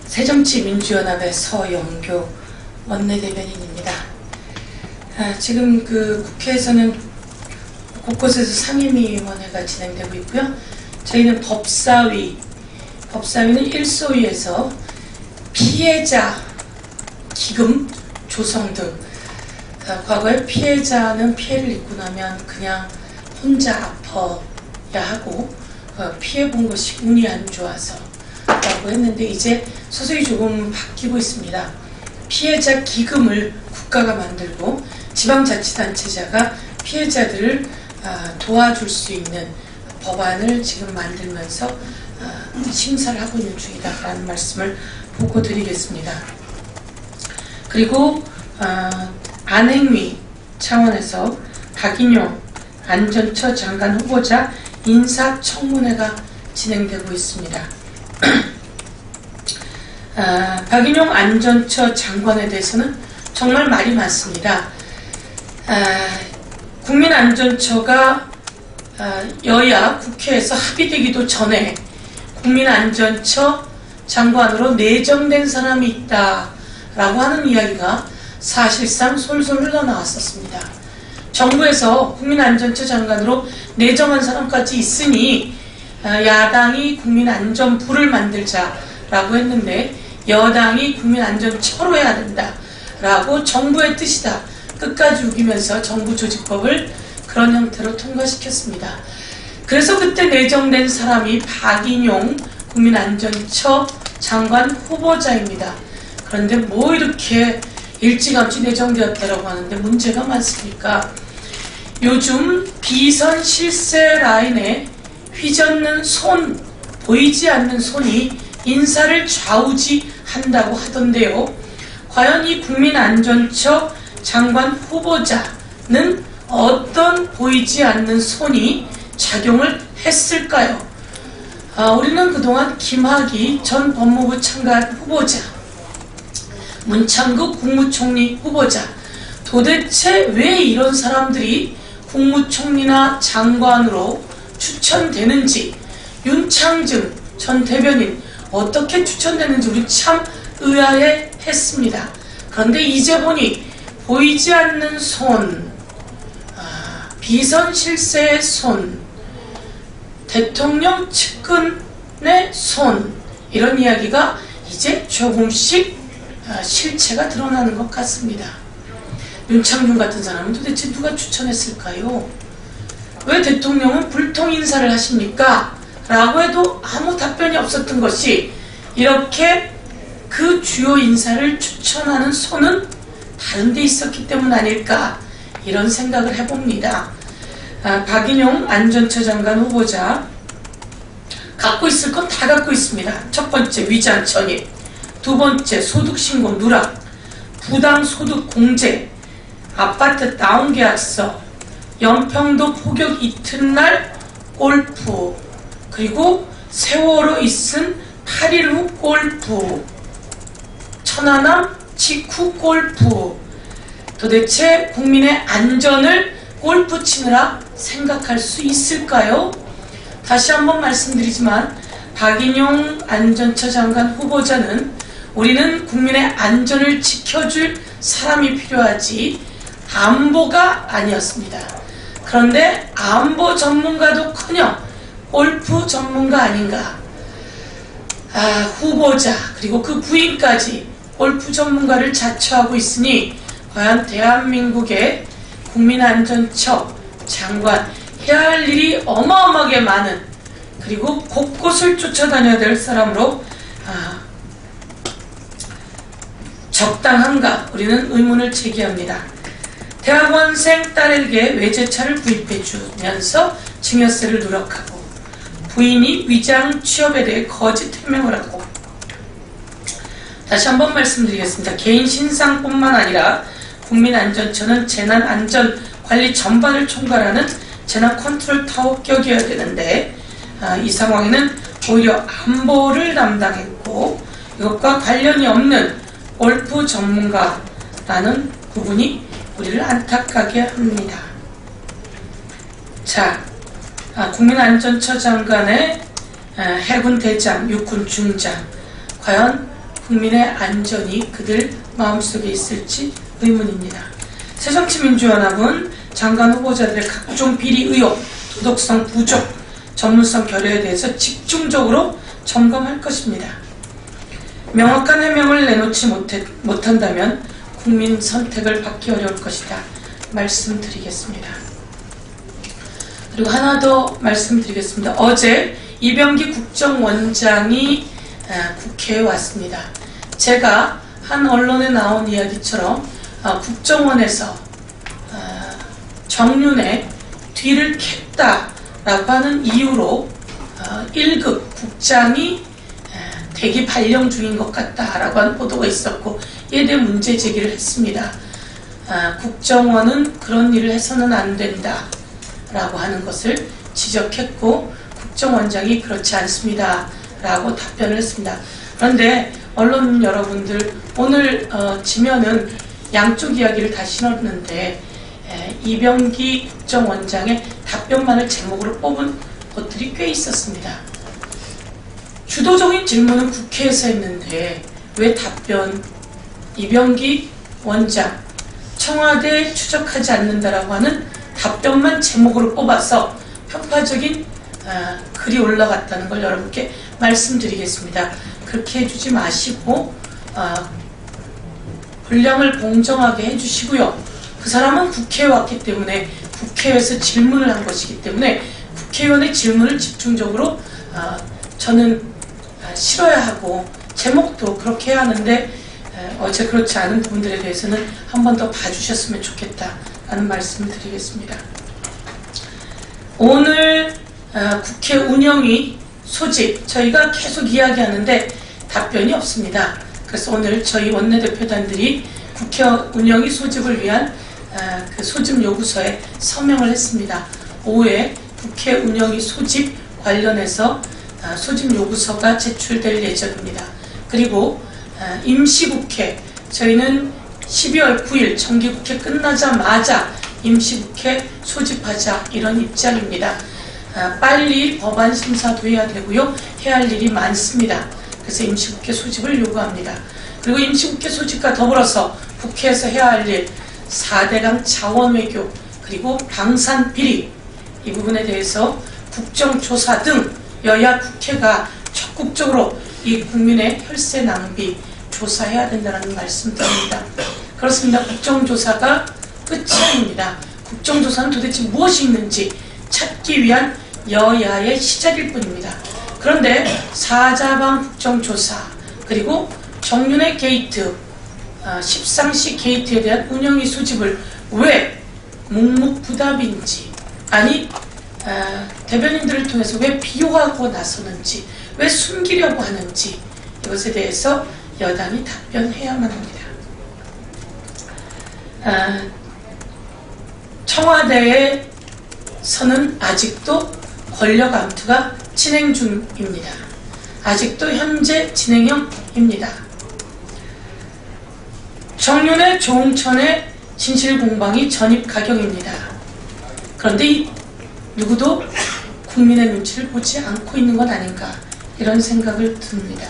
새정치민주연합의 서영교 원내대변인입니다. 지금 국회에서는 곳곳에서 상임위원회가 진행되고 있고요. 저희는 법사위는 일소위에서 피해자 기금 조성 등 과거에 피해자는 피해를 입고 나면 그냥 혼자 아파야 하고 피해본 것이 운이 안 좋아서 라고 했는데 이제 서서히 조금 바뀌고 있습니다. 피해자 기금을 국가가 만들고 지방자치단체자가 피해자들을 도와줄 수 있는 법안을 지금 만들면서 심사를 하고 있는 중이다라는 말씀을 보고 드리겠습니다. 그리고 안행위 차원에서 박인용 안전처 장관 후보자 인사청문회가 진행되고 있습니다. 박인용 안전처 장관에 대해서는 정말 말이 많습니다. 국민안전처가 여야 국회에서 합의되기도 전에 국민안전처 장관으로 내정된 사람이 있다라고 하는 이야기가 사실상 솔솔 흘러나왔었습니다. 정부에서 국민안전처 장관으로 내정한 사람까지 있으니 야당이 국민안전부를 만들자라고 했는데 여당이 국민안전처로 해야 된다라고 정부의 뜻이다 끝까지 우기면서 정부 조직법을 그런 형태로 통과시켰습니다. 그래서 그때 내정된 사람이 박인용 국민안전처 장관 후보자입니다. 그런데 뭐 이렇게 일찌감치 내정되었다라고 하는데 문제가 많습니까? 요즘 비선 실세 라인에 휘젓는 손, 보이지 않는 손이 인사를 좌우지한다고 하던데요. 과연 이 국민안전처 장관 후보자는 어떤 보이지 않는 손이 작용을 했을까요? 우리는 그동안 김학의 전 법무부 장관 후보자, 문창극 국무총리 후보자, 도대체 왜 이런 사람들이 국무총리나 장관으로 추천되는지, 윤창증 전 대변인 어떻게 추천되는지 우리 참 의아해 했습니다. 그런데 이제 보니 보이지 않는 손, 비선 실세의 손, 대통령 측근의 손, 이런 이야기가 이제 조금씩 실체가 드러나는 것 같습니다. 윤창중 같은 사람은 도대체 누가 추천했을까요? 왜 대통령은 불통 인사를 하십니까? 라고 해도 아무 답변이 없었던 것이 이렇게 그 주요 인사를 추천하는 손은 다른 데 있었기 때문 아닐까 이런 생각을 해봅니다. 박인용 안전처 장관 후보자 갖고 있을 건 다 갖고 있습니다. 첫 번째 위장 전입, 두 번째 소득신고 누락, 부당소득 공제, 아파트 다운계약서, 연평도 포격 이튿날 골프, 그리고 세월호 있은 8일 후 골프, 천안함 직후 골프. 도대체 국민의 안전을 골프 치느라 생각할 수 있을까요? 다시 한번 말씀드리지만 박인용 안전처 장관 후보자는 우리는 국민의 안전을 지켜줄 사람이 필요하지 안보가 아니었습니다. 그런데 안보 전문가도커녕 골프 전문가 아닌가. 후보자 그리고 그 부인까지 골프 전문가를 자처하고 있으니 과연 대한민국의 국민안전처 장관 해야 할 일이 어마어마하게 많은, 그리고 곳곳을 쫓아다녀야 될 사람으로 적당한가 우리는 의문을 제기합니다. 대학원생 딸에게 외제차를 구입해 주면서 증여세를 누락하고 부인이 위장 취업에 대해 거짓 해명을 하고, 다시 한번 말씀드리겠습니다. 개인 신상뿐만 아니라 국민안전처는 재난안전관리 전반을 총괄하는 재난컨트롤타워격이어야 되는데 이 상황에는 오히려 안보를 담당했고 이것과 관련이 없는 골프 전문가라는 부분이 우리를 안타깝게 합니다. 자, 국민안전처 장관의 해군 대장, 육군 중장, 과연 국민의 안전이 그들 마음속에 있을지 의문입니다. 새정치민주연합은 장관 후보자들의 각종 비리 의혹, 도덕성 부족, 전문성 결여에 대해서 집중적으로 점검할 것입니다. 명확한 해명을 내놓지 못한다면 국민 선택을 받기 어려울 것이다 말씀드리겠습니다. 그리고 하나 더 말씀드리겠습니다. 어제 이병기 국정원장이 국회에 왔습니다. 제가 한 언론에 나온 이야기처럼 국정원에서 정윤의 뒤를 캤다라고 하는 이유로 1급 국장이 대기 발령 중인 것 같다라고 하는 보도가 있었고, 이에 대해 문제 제기를 했습니다. 국정원은 그런 일을 해서는 안 된다 라고 하는 것을 지적했고, 국정원장이 그렇지 않습니다 라고 답변을 했습니다. 그런데 언론 여러분들, 오늘 지면은 양쪽 이야기를 다 실었는데 이병기 국정원장의 답변만을 제목으로 뽑은 것들이 꽤 있었습니다. 주도적인 질문은 국회에서 했는데 왜 답변, 이병기 원장 청와대에 추적하지 않는다라고 하는 답변만 제목으로 뽑아서 편파적인 글이 올라갔다는 걸 여러분께 말씀드리겠습니다. 그렇게 해주지 마시고 분량을 공정하게 해주시고요. 그 사람은 국회에 왔기 때문에 국회에서 질문을 한 것이기 때문에 국회의원의 질문을 집중적으로 저는 실어야 하고 제목도 그렇게 해야 하는데 어제 그렇지 않은 부분들에 대해서는 한 번 더 봐주셨으면 좋겠다라는 말씀을 드리겠습니다. 오늘 국회 운영위 소집 저희가 계속 이야기하는데 답변이 없습니다. 그래서 오늘 저희 원내대표단들이 국회 운영위 소집을 위한 그 소집 요구서에 서명을 했습니다. 오후에 국회 운영위 소집 관련해서 소집 요구서가 제출될 예정입니다. 그리고 임시국회, 저희는 12월 9일 정기국회 끝나자마자 임시국회 소집하자 이런 입장입니다. 빨리 법안 심사도 해야 되고요. 해야 할 일이 많습니다. 그래서 임시국회 소집을 요구합니다. 그리고 임시국회 소집과 더불어서 국회에서 해야 할 일, 4대강 자원외교, 그리고 방산비리, 이 부분에 대해서 국정조사 등 여야 국회가 적극적으로 이 국민의 혈세 낭비 조사해야 된다는 말씀드립니다. 그렇습니다. 국정조사가 끝이 아닙니다. 국정조사는 도대체 무엇이 있는지 찾기 위한 여야의 시작일 뿐입니다. 그런데 사자방 국정조사, 그리고 정윤회 게이트, 십상시 게이트에 대한 운영위 소집을 왜 묵묵부답인지, 아니 대변인들을 통해서 왜 비호하고 나서는지, 왜 숨기려고 하는지, 이것에 대해서 여당이 답변해야만 합니다. 청와대에서는 아직도 권력 암투가 진행 중입니다. 아직도 현재 진행형입니다. 정윤회, 조홍천의 진실공방이 전입가경입니다. 그런데 누구도 국민의 눈치를 보지 않고 있는 건 아닌가, 이런 생각을 듭니다.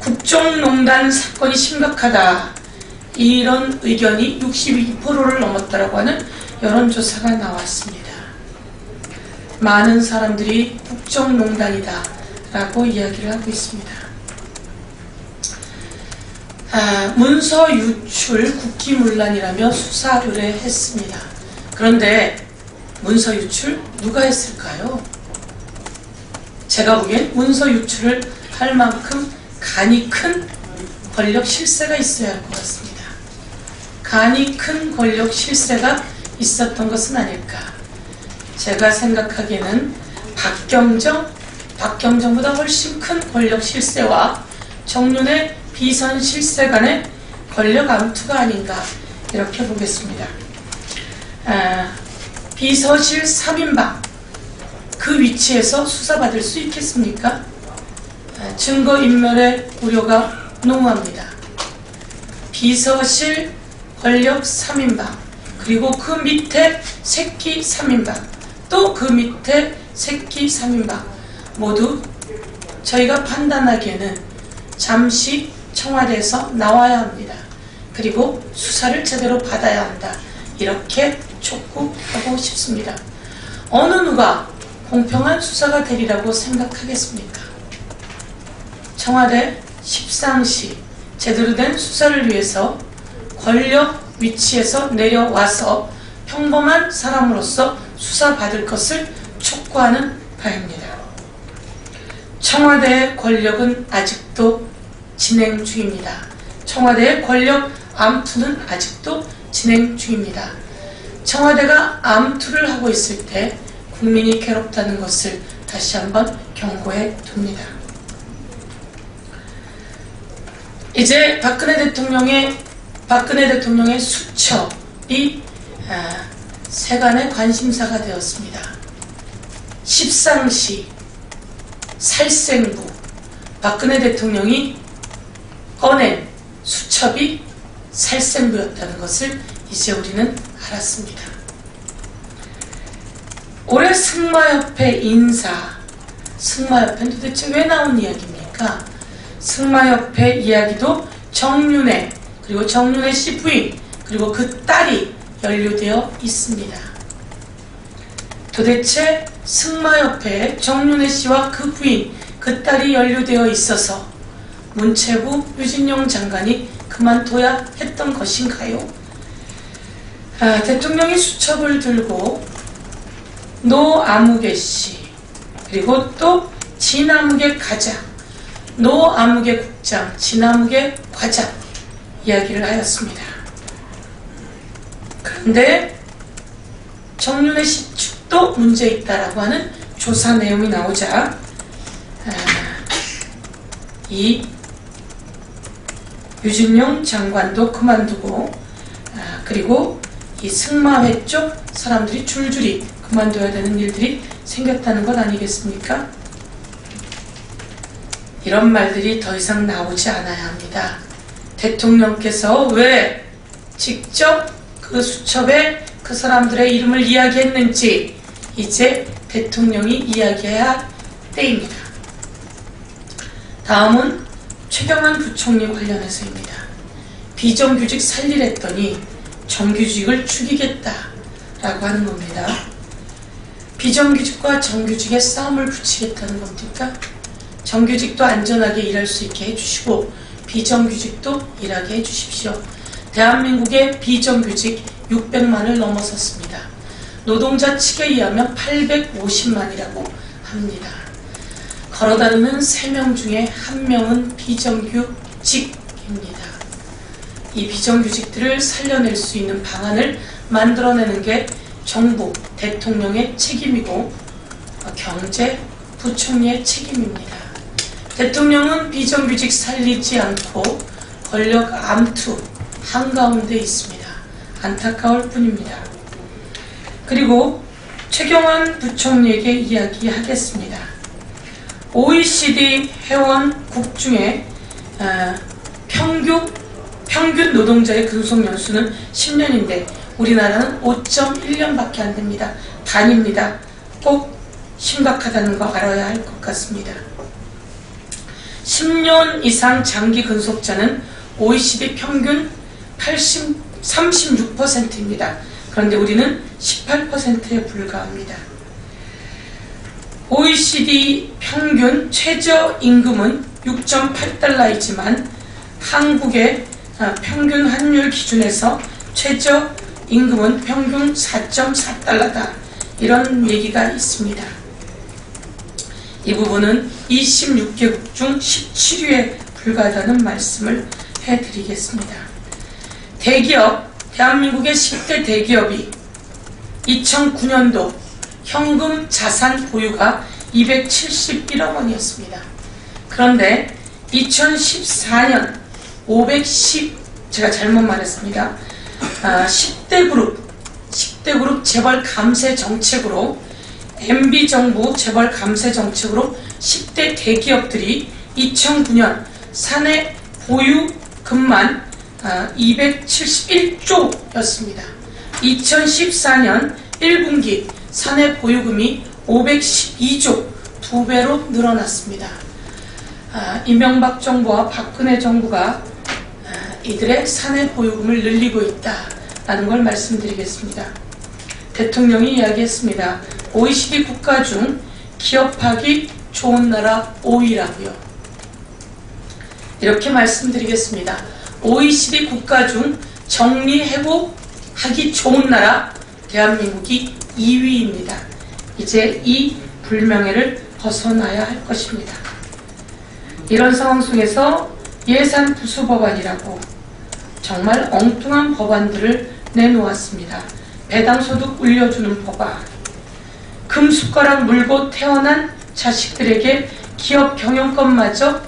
국정농단 사건이 심각하다, 이런 의견이 62%를 넘었다라고 하는 여론조사가 나왔습니다. 많은 사람들이 국정농단이다 라고 이야기를 하고 있습니다. 문서 유출 국기문란이라며 수사 의뢰했습니다. 그런데 문서 유출 누가 했을까요? 제가 보기엔 문서 유출을 할 만큼 간이 큰 권력 실세가 있어야 할 것 같습니다. 간이 큰 권력 실세가 있었던 것은 아닐까. 제가 생각하기에는 박경정보다 훨씬 큰 권력 실세와 정윤의 비선 실세 간의 권력 암투가 아닌가, 이렇게 보겠습니다. 비서실 3인방, 그 위치에서 수사받을 수 있겠습니까? 증거인멸의 우려가 농후합니다. 비서실 권력 3인방, 그리고 그 밑에 새끼 3인방, 또 그 밑에 새끼 3인방, 모두 저희가 판단하기에는 잠시 청와대에서 나와야 합니다. 그리고 수사를 제대로 받아야 한다. 이렇게 촉구하고 싶습니다. 어느 누가 공평한 수사가 되리라고 생각하겠습니까? 청와대 십상시 제대로 된 수사를 위해서 권력 위치에서 내려와서 평범한 사람으로서 수사받을 것을 촉구하는 바입니다. 청와대의 권력은 아직도 진행 중입니다. 청와대의 권력 암투는 아직도 진행 중입니다. 청와대가 암투를 하고 있을 때 국민이 괴롭다는 것을 다시 한번 경고해 둡니다. 이제 박근혜 대통령의 수첩이 세간의 관심사가 되었습니다. 십상시 살생부 박근혜 대통령이 꺼낸 수첩이 살생부였다는 것을 이제 우리는 알았습니다. 올해 승마협회 인사, 승마협회는 도대체 왜 나온 이야기입니까? 승마협회 이야기도 정윤회, 그리고 정윤회 씨 부인, 그리고 그 딸이 연루되어 있습니다. 도대체 승마협회에 정윤회 씨와 그 부인, 그 딸이 연루되어 있어서 문체부 유진용 장관이 그만둬야 했던 것인가요? 대통령이 수첩을 들고 노아무개 씨, 그리고 또 진아무개 가장, 노아무개 국장, 진아무개 과장 이야기를 하였습니다. 그런데 정윤회 씨 측도 문제 있다라고 하는 조사 내용이 나오자 이 유진용 장관도 그만두고 그리고 이 승마회 쪽 사람들이 줄줄이 그만둬야 되는 일들이 생겼다는 것 아니겠습니까? 이런 말들이 더 이상 나오지 않아야 합니다. 대통령께서 왜 직접 그 수첩에 그 사람들의 이름을 이야기했는지 이제 대통령이 이야기해야 할 때입니다. 다음은 최경환 부총리 관련해서입니다. 비정규직 살리랬더니 정규직을 죽이겠다라고 하는 겁니다. 비정규직과 정규직의 싸움을 붙이겠다는 겁니까? 정규직도 안전하게 일할 수 있게 해주시고 비정규직도 일하게 해주십시오. 대한민국의 비정규직 600만을 넘어섰습니다. 노동자 측에 의하면 850만이라고 합니다. 걸어다니는 3명 중에 1명은 비정규직입니다. 이 비정규직들을 살려낼 수 있는 방안을 만들어내는 게 정부, 대통령의 책임이고 경제부총리의 책임입니다. 대통령은 비정규직 살리지 않고 권력 암투 한가운데 있습니다. 안타까울 뿐입니다. 그리고 최경환 부총리에게 이야기하겠습니다. OECD 회원국 중에 평균 노동자의 근속연수는 10년인데 우리나라는 5.1년밖에 안 됩니다. 반입니다. 꼭 심각하다는 거 알아야 할 것 같습니다. 10년 이상 장기 근속자는 OECD 평균 36%입니다. 그런데 우리는 18%에 불과합니다. OECD 평균 최저임금은 6.8달러이지만 한국의 평균 환율 기준에서 최저임금은 평균 4.4달러다. 이런 얘기가 있습니다. 이 부분은 26개국 중 17위에 불과하다는 말씀을 해드리겠습니다. 대기업, 대한민국의 10대 대기업이 2009년도 현금 자산 보유가 271억 원이었습니다. 그런데 2014년 510, 제가 잘못 말했습니다. 10대 그룹 재벌 감세 정책으로 MB정부 재벌 감세 정책으로 10대 대기업들이 2009년 사내 보유금만 271조였습니다. 2014년 1분기 사내 보유금이 512조, 2배로 늘어났습니다. 이명박 정부와 박근혜 정부가 이들의 사내 보유금을 늘리고 있다라는 걸 말씀드리겠습니다. 대통령이 이야기했습니다. OECD 국가 중 기업하기 좋은 나라 5위라고요. 이렇게 말씀드리겠습니다. OECD 국가 중 정리해고하기 좋은 나라 대한민국이 2위입니다. 이제 이 불명예를 벗어나야 할 것입니다. 이런 상황 속에서 예산 부수 법안이라고 정말 엉뚱한 법안들을 내놓았습니다. 배당소득 올려주는 법안, 금숟가락 물고 태어난 자식들에게 기업 경영권마저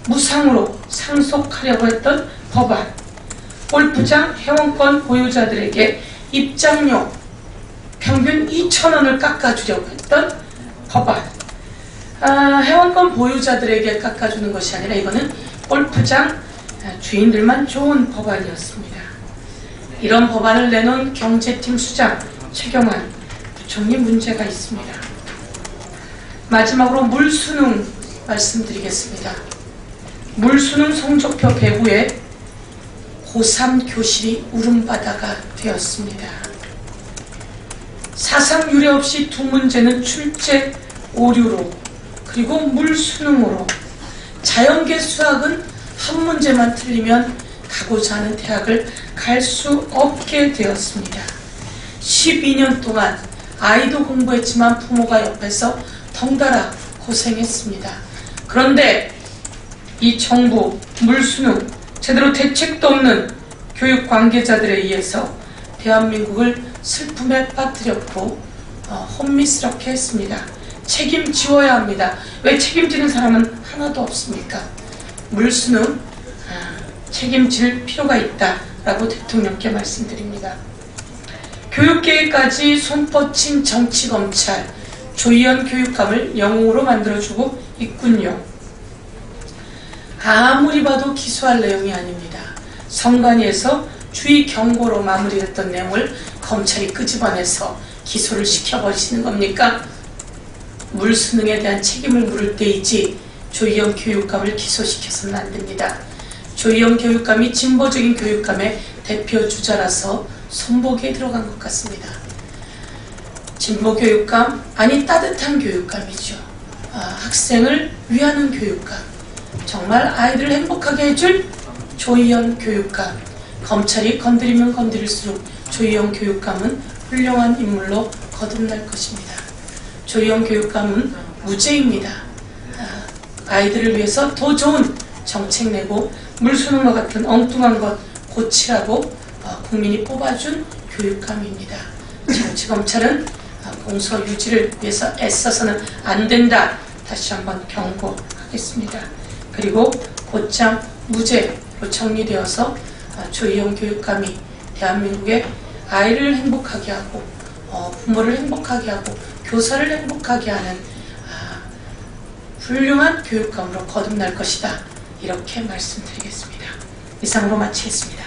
무상으로 상속하려고 했던 법안, 골프장 회원권 보유자들에게 입장료 평균 2,000원을 깎아주려고 했던 법안, 회원권 보유자들에게 깎아주는 것이 아니라 이거는 골프장 주인들만 좋은 법안이었습니다. 이런 법안을 내놓은 경제팀 수장 최경환 부총리 문제가 있습니다. 마지막으로 물수능 말씀드리겠습니다. 물수능 성적표 배부에 고3 교실이 울음바다가 되었습니다. 사상 유례 없이 두 문제는 출제 오류로, 그리고 물수능으로, 자연계 수학은 한 문제만 틀리면 가고자 하는 대학을 갈 수 없게 되었습니다. 12년 동안 아이도 공부했지만 부모가 옆에서 덩달아 고생했습니다. 그런데 이 정부 물수능 제대로 대책도 없는 교육 관계자들에 의해서 대한민국을 슬픔에 빠뜨렸고 혼미스럽게 했습니다. 책임지어야 합니다. 왜 책임지는 사람은 하나도 없습니까? 물수능 책임질 필요가 있다라고 대통령께 말씀드립니다. 교육계획까지 손 뻗친 정치검찰, 조희연 교육감을 영웅으로 만들어주고 있군요. 아무리 봐도 기소할 내용이 아닙니다. 선관위에서 주의 경고로 마무리됐던 내용을 검찰이 끄집어내서 기소를 시켜버리시는 겁니까? 물수능에 대한 책임을 물을 때이지 조희연 교육감을 기소시켜서는 안 됩니다. 조희연 교육감이 진보적인 교육감의 대표 주자라서 손보기에 들어간 것 같습니다. 진보 교육감, 아니 따뜻한 교육감이죠. 학생을 위하는 교육감, 정말 아이들을 행복하게 해줄 조희연 교육감. 검찰이 건드리면 건드릴수록 조희연 교육감은 훌륭한 인물로 거듭날 것입니다. 조희연 교육감은 무죄입니다. 아이들을 위해서 더 좋은 정책 내고 물수능과 같은 엉뚱한 것 고치라고 국민이 뽑아준 교육감입니다. 정치검찰은 공소 유지를 위해서 애써서는 안 된다. 다시 한번 경고하겠습니다. 그리고 곧장 무죄로 정리되어서 조희연 교육감이 대한민국의 아이를 행복하게 하고 부모를 행복하게 하고 교사를 행복하게 하는 훌륭한 교육감으로 거듭날 것이다. 이렇게 말씀드리겠습니다. 이상으로 마치겠습니다.